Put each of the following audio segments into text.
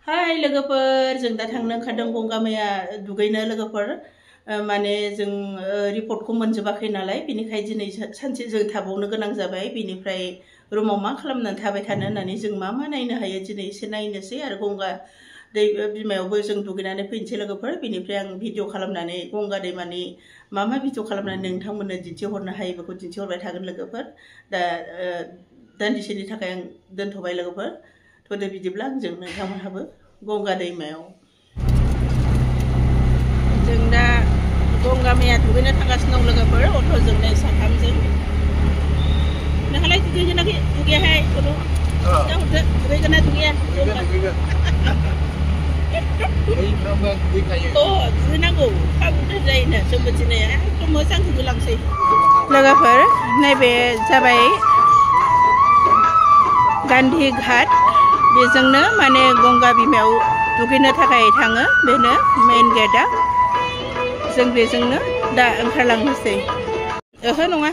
हाय लोगोफोर जों दा थांनो ओंखारदों गंगामाया दुगैनो लोगोफोर माने जों रिपर्टखौ मोनजोबाखै नालाय बिनिखाय दिनै सानसे जों थाबावनो गोनां जाबाय बिनिफ्राय रुमाव मा खालामनानै थाबाय थानो होननानै जों मा नायनो हायो दिनै एसे नायनोसै आरो गंगा दै बिमायावबो जों दुगैनानै फैनोसै लोगोफोर बिनिफ्राय आं भिडिअ खालामनानै गंगा दैमानि मा भिडिअ खालामनानै नोंथांमोननो दिन्थिहरनो हायो बेखौ दिन्थिहरबाय थागोन लोगोफोर दा दान्दिसेनि थाखाय आं दोनथ'बाय लोगोफोर थ'दो बिदिब्ला जों नोंथांमोनहाबो गंगा दैमायाव जों दा गंगामाया दुगैनो थांगासिनो दं लोगोफोर अट'जों नै साथामजों नोंहालाय दुगैगोनाखै दुगैयाहाय गथ' दा हरदो दुगैगोना दुगैया दुगैनांगौ खाबु जायोनो जोंबो दिनै एकदम मोजां दुगैलांसै लोगोफोर नैबे जाबाय गान्धी घाट बेजोंनो माने गंगा बिमायाव दुगैनो थाखाय थाङो बेनो मेन गेटआ जों बेजोंनो दा ओंखारलांनोसै ओहो नङा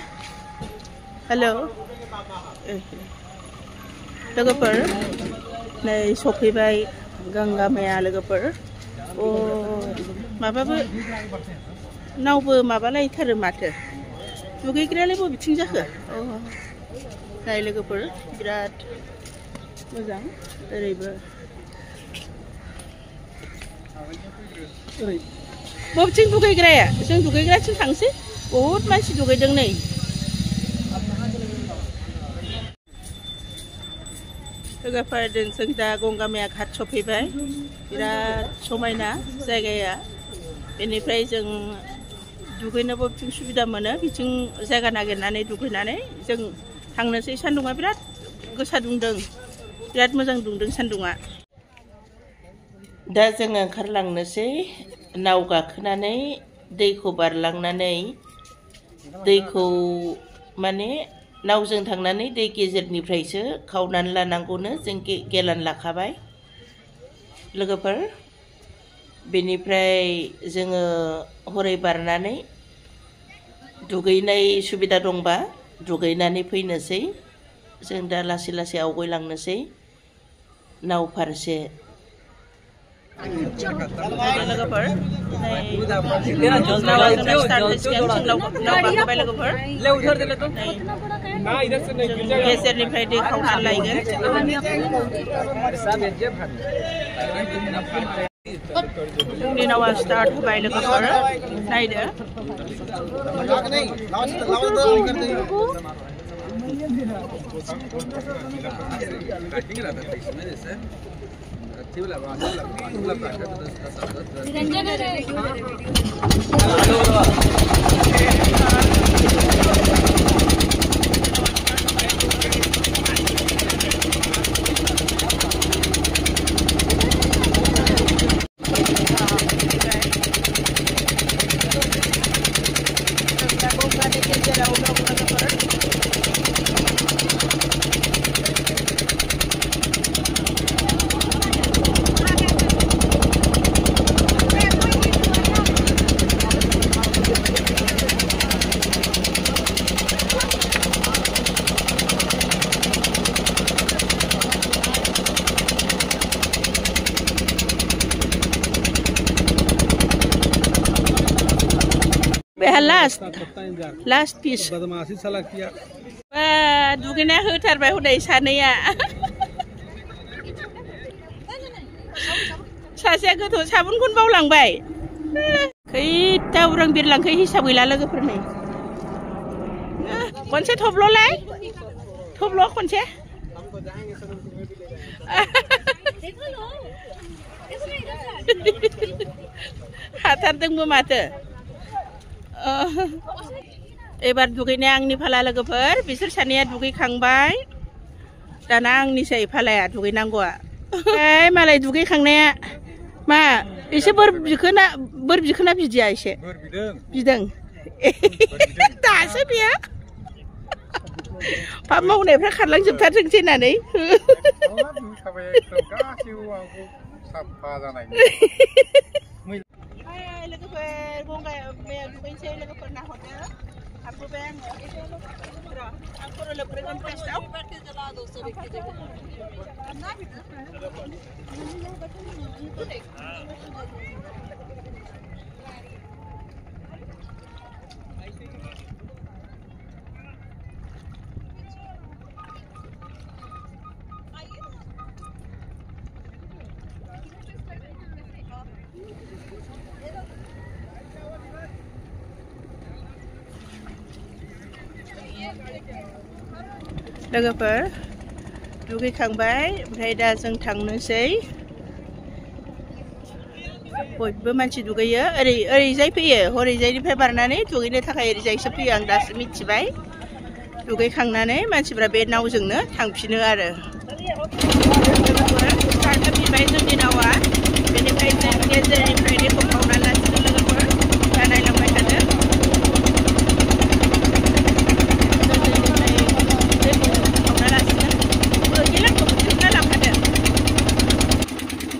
हेल' लोगोफोर नै सफैबाय गंगामाया लोगोफोर अ माबाबो नावबो माबालायथारो माथो दुगैग्रायालाय बबेथिं जाखो नाय लोगोफोर बिराद मोजां ओरैबो बबेथिं दुगैग्राया जों दुगैग्राथिं थांसै बहुद मानसि दुगैदों नै लोगोफोर जों दा गंगामाया घाट सफैबाय बिराद समायना जायगाया बेनिफ्राय जों दुगैनो बबेथिं सुबिदा मोनो बिथिं जायगा नागिरनानै दुगैनानै जों थांनोसै सान्दुङा बिराद गोसा दुंदों बिराद मोजां दुंदों सान्दुङा दा जों ओंखारलांनोसै नाव गाखोनानै दैखौ बारलांनानै दैखौ माने नावजों थांनानै दै गेजेरनिफ्रायसो खावनानै लानांगौनो जों गेलान लाखाबाय लोगोफोर बेनिफ्राय जोङो हरै बारनानै दुगैनाय सुबिदा दंबा दुगैनानै फैनोसै जों दा लासै लासै आवगायलांनोसै नाव फारसे लोगोफोर गेजेरनिफ्राय दै खावनानै लायगोन जोंनि नावा स्टार्ट होबाय लोगोफोर नायदो लास्ट पिस बदमाशी साला किया दुगैना होथारबाय हनै सानैया सासेया गोथौ साबुनखौनो बावलांबाय खैथा उरां बिरलांखै हिसाब गैला लोगोफोर नै खनसे थब्ल'लाय थब्ल' खनसे हाथारदोंबो माथो एबार दुगैनाया आंनि फाला लोगोफोर बिसोर सानैया दुगैखांबाय दाना आंनिसै फालाया दुगैनांगौआ मालाय दुगैखांनाया मा एसे बोर बिखोना बिदिया एसे बिदों दासो बियो पाप मावनायफ्रा खारलांजोबथारथोंसै होननानै लोगोफोर गंगामाया दुगैनोसै लोगोफोर नाहरदो हाबबोबाय आङो र' आं खर' लोबग्रोगोन फार्स्टआव लोगोफोर दुगैखांबाय ओमफ्राय दा जों थांनोसै बयबो मानसि दुगैयो ओरैजाय फैयो हरैजायनिफ्राय बारनानै दुगैनो थाखाय ओरैजायसो फैयो आं दासो मिथिबाय दुगैखांनानै मानसिफ्रा बे नावजोंनो थांफिनो आरो लोगोफोर स्टार्ट जाफिनबाय जोंनि नावा बेनिफ्राय जों गेजेरनिफ्राय दैखौ खावना लासिगोन लोगोफोर दा नायलांबाय थादो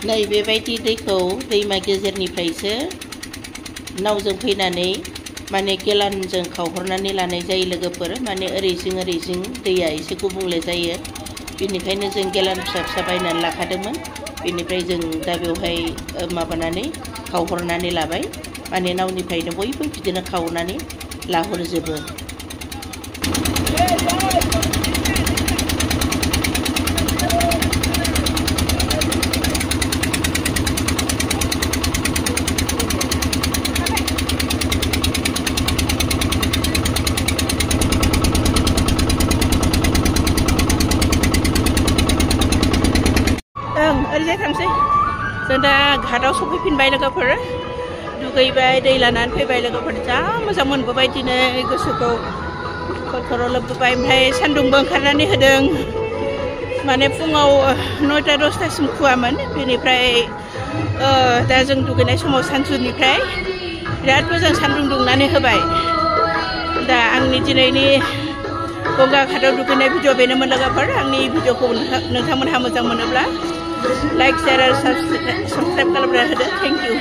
नै बेबायदि दैखौ दैमा गेजेरनिफ्रायसो नावजों फैनानै माने गेलानजों खावहरनानै लानाय जायो लोगोफोर माने ओरैजिं दैया एसे गुबुंले जायो बेनिखायनो जों गेलान फिसा फिसा बायनानै लाखादोंमोन बेनिफ्राय जों दा बेवहाय माबानानै खावहरनानै लाबाय माने नावनिफ्रायनो बयबो बिदिनो खावनानै लाहरजोबो ओरैजाय थांसै जों दा घाटाव सफैफिनबाय लोगोफोर दुगैबाय दै लानानै फैबाय लोगोफोर जा मोजां मोनबोबाय दिनै गोसोखौ खर' लोबबोबाय ओमफ्राय सान्दुंबो ओंखारनानै होदों माने फुङाव 9टा 10टासिम खुवामोन बेनिफ्राय दा जों दुगैनाय समाव सानसुनिफ्राय बिराद मोजां सान्दुं दुंनानै होबाय दा आंनि दिनैनि गंगा घाटाव दुगैनाय भिडिअ बेनोमोन लोगोफोर आंनि भिडिअखौ नोंथांमोनहा मोजां मोनोब्ला लाइक शेयार आरो साबस्क्राइब खालामना होदो थेंक इउ